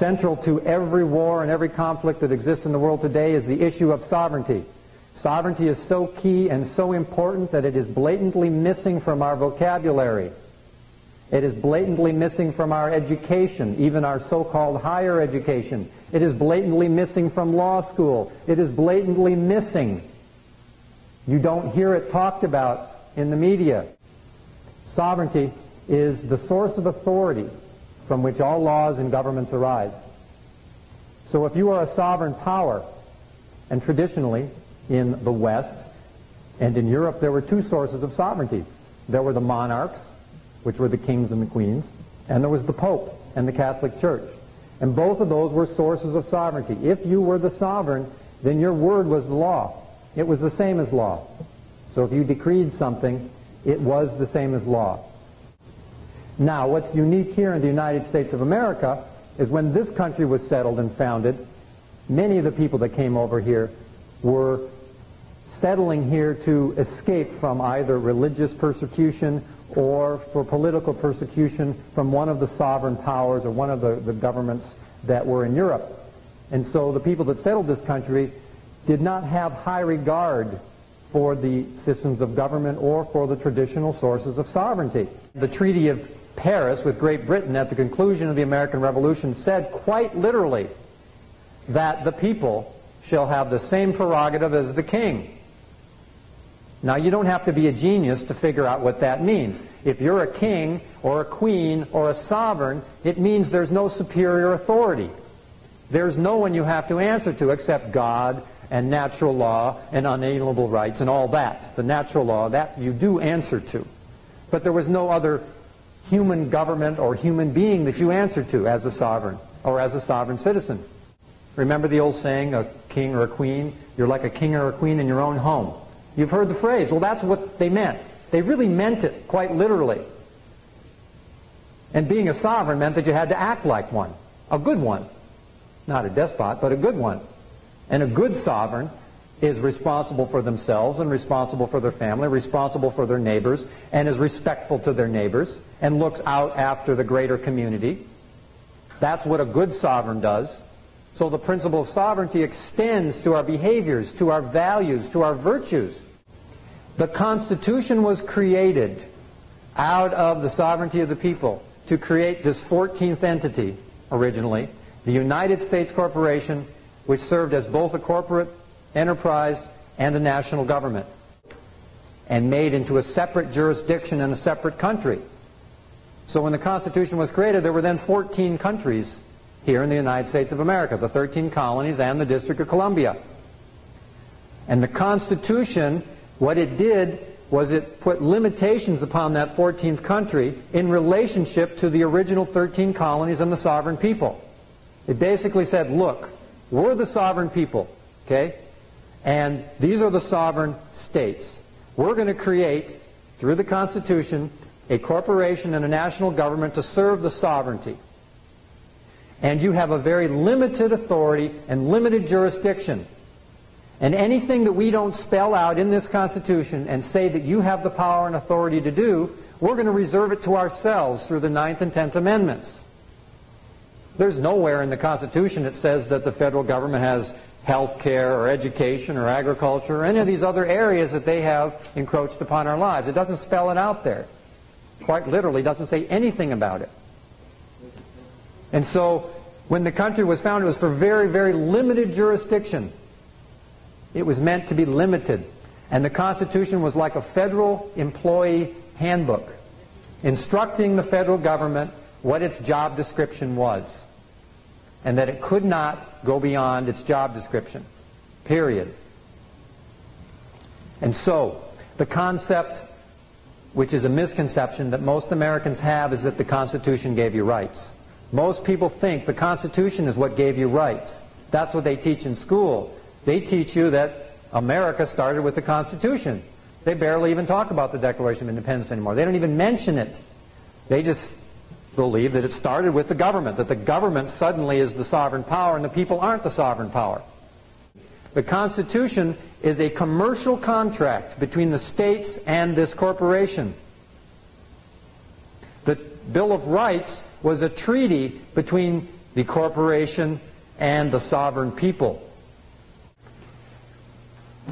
Central to every war and every conflict that exists in the world today is the issue of sovereignty. Sovereignty is so key and so important that it is blatantly missing from our vocabulary. It is blatantly missing from our education, even our so-called higher education. It is blatantly missing from law school. It is blatantly missing. You don't hear it talked about in the media. Sovereignty is the source of authority from which all laws and governments arise. So if you are a sovereign power, and traditionally in the West and in Europe there were two sources of sovereignty. There were the monarchs, which were the kings and the queens, and there was the Pope and the Catholic Church. And both of those were sources of sovereignty. If you were the sovereign, then your word was the law. It was the same as law. So if you decreed something, it was the same as law. Now, what's unique here in the United States of America is when this country was settled and founded, many of the people that came over here were settling here to escape from either religious persecution or for political persecution from one of the sovereign powers or one of the governments that were in Europe. And so the people that settled this country did not have high regard for the systems of government or for the traditional sources of sovereignty. The Treaty of Paris with Great Britain at the conclusion of the American Revolution said quite literally that the people shall have the same prerogative as the king. Now, you don't have to be a genius to figure out what that means. If you're a king or a queen or a sovereign, it means there's no superior authority. There's no one you have to answer to except God and natural law and unalienable rights and all that. The natural law, that you do answer to. But there was no other human government or human being that you answer to as a sovereign or as a sovereign citizen. Remember the old saying, a king or a queen? You're like a king or a queen in your own home. You've heard the phrase. Well, that's what they meant. They really meant it quite literally. And being a sovereign meant that you had to act like one. A good one. Not a despot, but a good one. And a good sovereign is responsible for themselves and responsible for their family, responsible for their neighbors, and is respectful to their neighbors, and looks out after the greater community. That's what a good sovereign does. So the principle of sovereignty extends to our behaviors, to our values, to our virtues. The Constitution was created out of the sovereignty of the people to create this 14th entity, originally, the United States Corporation, which served as both a corporate enterprise and a national government, and made into a separate jurisdiction and a separate country. So when the Constitution was created, there were then 14 countries here in the United States of America, the 13 colonies and the District of Columbia. And the Constitution, what it did was it put limitations upon that 14th country in relationship to the original 13 colonies and the sovereign people. It basically said, look, we're the sovereign people, okay? And these are the sovereign states. We're going to create, through the Constitution, a corporation and a national government to serve the sovereignty. And you have a very limited authority and limited jurisdiction. And anything that we don't spell out in this Constitution and say that you have the power and authority to do, we're going to reserve it to ourselves through the 9th and 10th Amendments. There's nowhere in the Constitution that says that the federal government has health care or education or agriculture or any of these other areas that they have encroached upon our lives. It doesn't spell it out there. Quite literally doesn't say anything about it. And so when the country was founded, it was for very, very limited jurisdiction. It was meant to be limited. And the Constitution was like a federal employee handbook, instructing the federal government what its job description was, and that it could not go beyond its job description, period. And so the concept, which is a misconception that most Americans have, is that the Constitution gave you rights. Most people think the Constitution is what gave you rights. That's what they teach in school. They teach you that America started with the Constitution. They barely even talk about the Declaration of Independence anymore. They don't even mention it. They just believe that it started with the government, that the government suddenly is the sovereign power and the people aren't the sovereign power. The Constitution is a commercial contract between the states and this corporation. The Bill of Rights was a treaty between the corporation, and the sovereign people.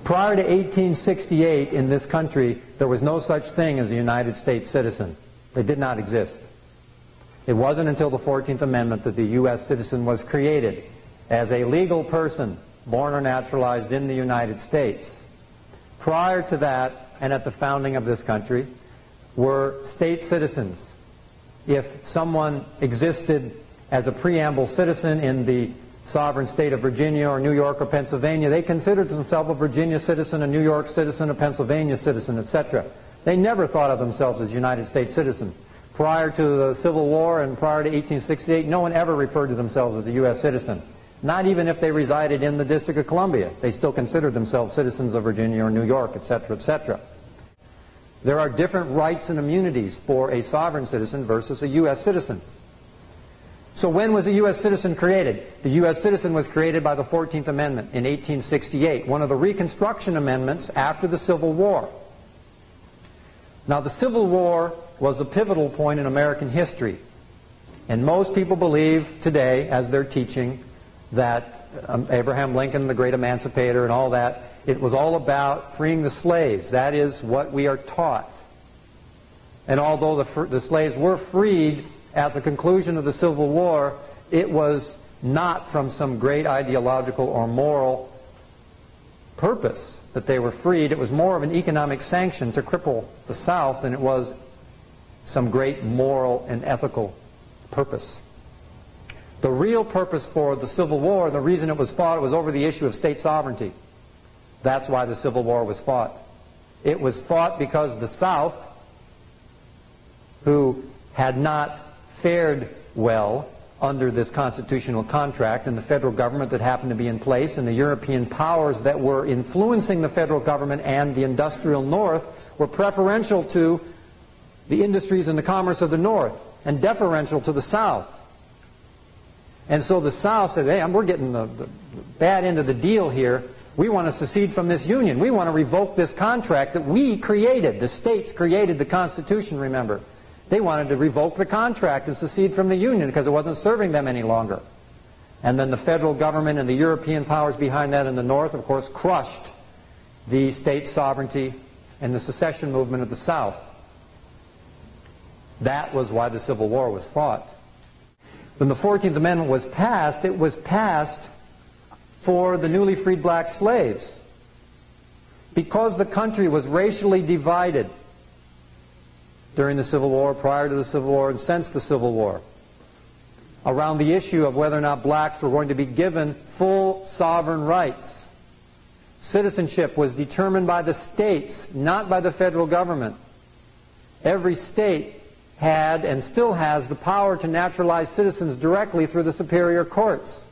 Prior to 1868 in this country, there was no such thing as a United States citizen. They did not exist. It wasn't until the 14th Amendment that the U.S. citizen was created as a legal person born or naturalized in the United States. Prior to that, and at the founding of this country, were state citizens. If someone existed as a preamble citizen in the sovereign state of Virginia or New York or Pennsylvania, they considered themselves a Virginia citizen, a New York citizen, a Pennsylvania citizen, etc. They never thought of themselves as United States citizens. Prior to the Civil War and prior to 1868, no one ever referred to themselves as a U.S. citizen. Not even if they resided in the District of Columbia. They still considered themselves citizens of Virginia or New York, etc., etc. There are different rights and immunities for a sovereign citizen versus a U.S. citizen. So when was a U.S. citizen created? The U.S. citizen was created by the 14th Amendment in 1868, one of the Reconstruction Amendments after the Civil War. Now, the Civil War was a pivotal point in American history. And most people believe today, as they're teaching, that Abraham Lincoln, the great emancipator and all that, it was all about freeing the slaves. That is what we are taught. And although the slaves were freed at the conclusion of the Civil War, it was not from some great ideological or moral purpose that they were freed. It was more of an economic sanction to cripple the South than it was some great moral and ethical purpose. The real purpose for the Civil War, the reason it was fought, it was over the issue of state sovereignty. That's why the Civil War was fought. It was fought because the South, who had not fared well under this constitutional contract, and the federal government that happened to be in place, and the European powers that were influencing the federal government and the industrial North, were preferential to the industries and the commerce of the North and deferential to the South. And so the South said, hey, we're getting the bad end of the deal here. We want to secede from this union. We want to revoke this contract that we created. The states created the Constitution, remember. They wanted to revoke the contract and secede from the union because it wasn't serving them any longer. And then the federal government and the European powers behind that in the North, of course, crushed the state sovereignty and the secession movement of the South. That was why the Civil War was fought. When the 14th Amendment was passed, it was passed for the newly freed black slaves. Because the country was racially divided during the Civil War, prior to the Civil War, and since the Civil War, around the issue of whether or not blacks were going to be given full sovereign rights. Citizenship was determined by the states, not by the federal government. Every state had and still has the power to naturalize citizens directly through the superior courts.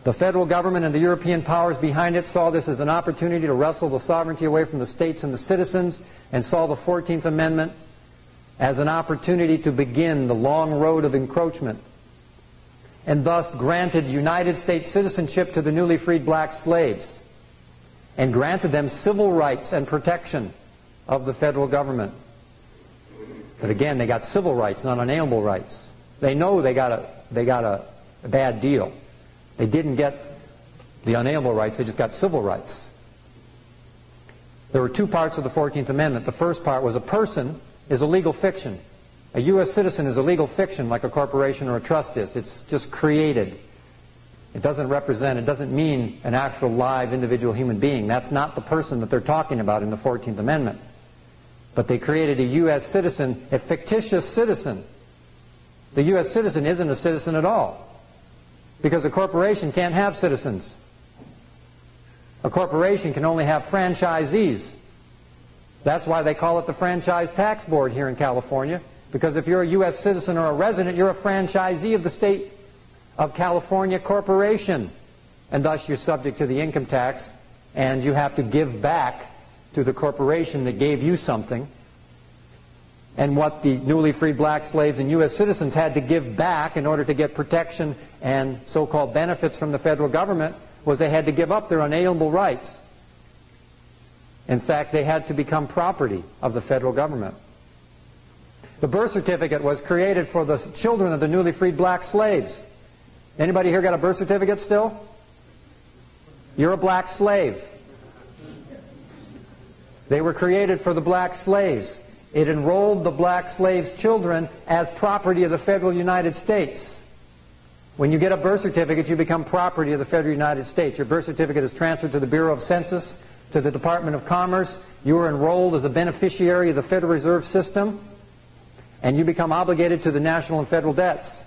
The federal government and the European powers behind it saw this as an opportunity to wrestle the sovereignty away from the states and the citizens, and saw the 14th Amendment as an opportunity to begin the long road of encroachment, and thus granted United States citizenship to the newly freed black slaves, and granted them civil rights and protection of the federal government. But again, they got civil rights, not unalienable rights. They know they got a bad deal. They didn't get the unalienable rights, they just got civil rights. There were two parts of the 14th Amendment. The first part was a person is a legal fiction. A U.S. citizen is a legal fiction like a corporation or a trust is. It's just created. It doesn't represent, it doesn't mean an actual live individual human being. That's not the person that they're talking about in the 14th Amendment. But they created a U.S. citizen, a fictitious citizen. The U.S. citizen isn't a citizen at all, because a corporation can't have citizens. A corporation can only have franchisees. That's why they call it the Franchise Tax Board here in California, because if you're a U.S. citizen or a resident, you're a franchisee of the state of California corporation, and thus you're subject to the income tax, and you have to give back to the corporation that gave you something. And what the newly freed black slaves and U.S. citizens had to give back in order to get protection and so-called benefits from the federal government was they had to give up their unalienable rights. In fact, they had to become property of the federal government. The birth certificate was created for the children of the newly freed black slaves. Anybody here got a birth certificate still? You're a black slave. They were created for the black slaves. It enrolled the black slaves' children as property of the federal United States. When you get a birth certificate, you become property of the federal United States. Your birth certificate is transferred to the Bureau of Census, to the Department of Commerce. You are enrolled as a beneficiary of the Federal Reserve System, and you become obligated to the national and federal debts.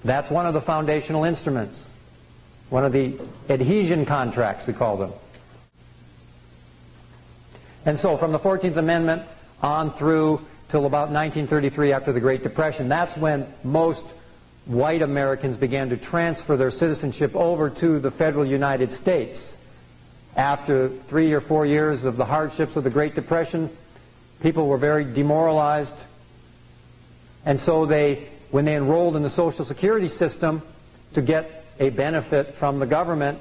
That's one of the foundational instruments. One of the adhesion contracts, we call them. And so from the 14th Amendment on through till about 1933, after the Great Depression, that's when most white Americans began to transfer their citizenship over to the federal United States. After 3 or 4 years of the hardships of the Great Depression, people were very demoralized. And so when they enrolled in the Social Security system to get a benefit from the government,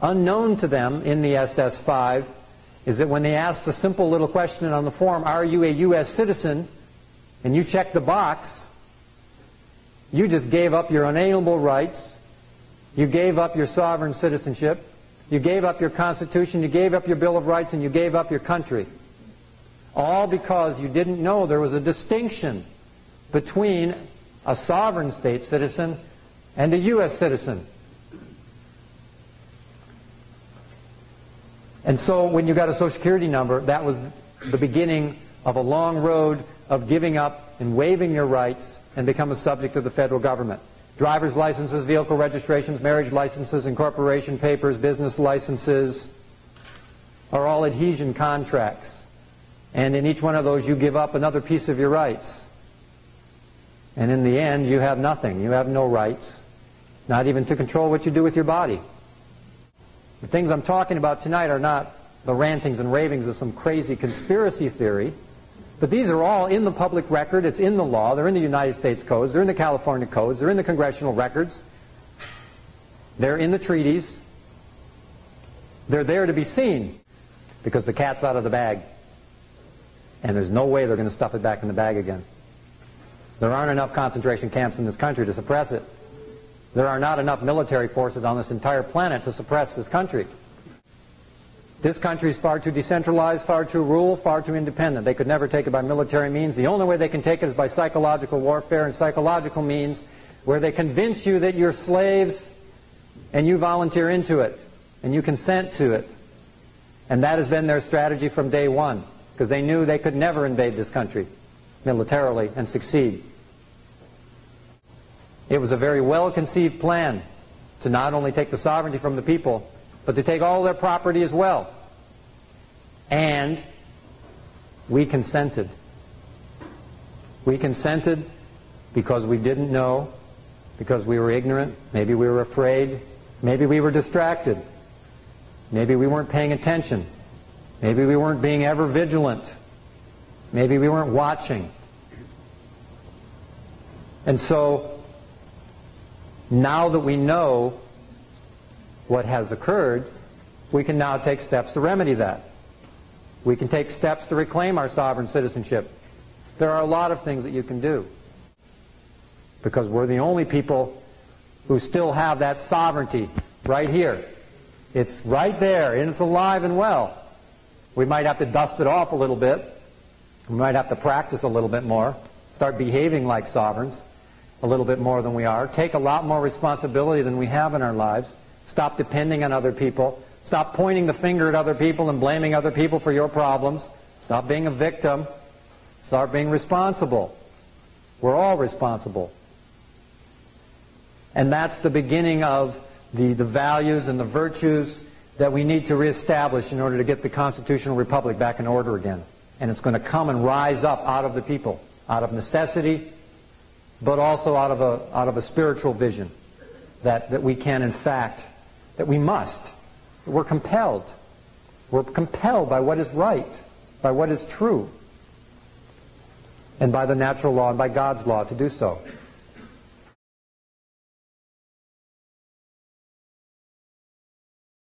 unknown to them in the SS-5, is that when they asked the simple little question on the form, are you a U.S. citizen, and you checked the box, you just gave up your unalienable rights, you gave up your sovereign citizenship, you gave up your Constitution, you gave up your Bill of Rights, and you gave up your country. All because you didn't know there was a distinction between a sovereign state citizen and a U.S. citizen. And so when you got a Social Security number, that was the beginning of a long road of giving up and waiving your rights and become a subject of the federal government. Driver's licenses, vehicle registrations, marriage licenses, incorporation papers, business licenses are all adhesion contracts. And in each one of those you give up another piece of your rights. And in the end you have nothing. You have no rights, not even to control what you do with your body. The things I'm talking about tonight are not the rantings and ravings of some crazy conspiracy theory, but these are all in the public record. It's in the law. They're in the United States codes. They're in the California codes. They're in the congressional records. They're in the treaties. They're there to be seen because the cat's out of the bag, and there's no way they're going to stuff it back in the bag again. There aren't enough concentration camps in this country to suppress it. There are not enough military forces on this entire planet to suppress this country. This country is far too decentralized, far too rural, far too independent. They could never take it by military means. The only way they can take it is by psychological warfare and psychological means where they convince you that you're slaves and you volunteer into it and you consent to it. And that has been their strategy from day one, because they knew they could never invade this country militarily and succeed. It was a very well-conceived plan to not only take the sovereignty from the people, but to take all their property as well. And we consented. We consented because we didn't know, because we were ignorant, maybe we were afraid, maybe we were distracted, maybe we weren't paying attention, maybe we weren't being ever vigilant, maybe we weren't watching. And so, now that we know what has occurred, we can now take steps to remedy that. We can take steps to reclaim our sovereign citizenship. There are a lot of things that you can do, because we're the only people who still have that sovereignty right here. It's right there, and it's alive and well. We might have to dust it off a little bit. We might have to practice a little bit more, start behaving like sovereigns a little bit more than we are, take a lot more responsibility than we have in our lives, stop depending on other people, stop pointing the finger at other people and blaming other people for your problems, stop being a victim, start being responsible. We're all responsible. And that's the beginning of the values and the virtues that we need to reestablish in order to get the constitutional republic back in order again. And it's going to come and rise up out of the people, out of necessity, but also out of a spiritual vision that we can, in fact, that we must. We're compelled. We're compelled by what is right, by what is true, and by the natural law and by God's law to do so.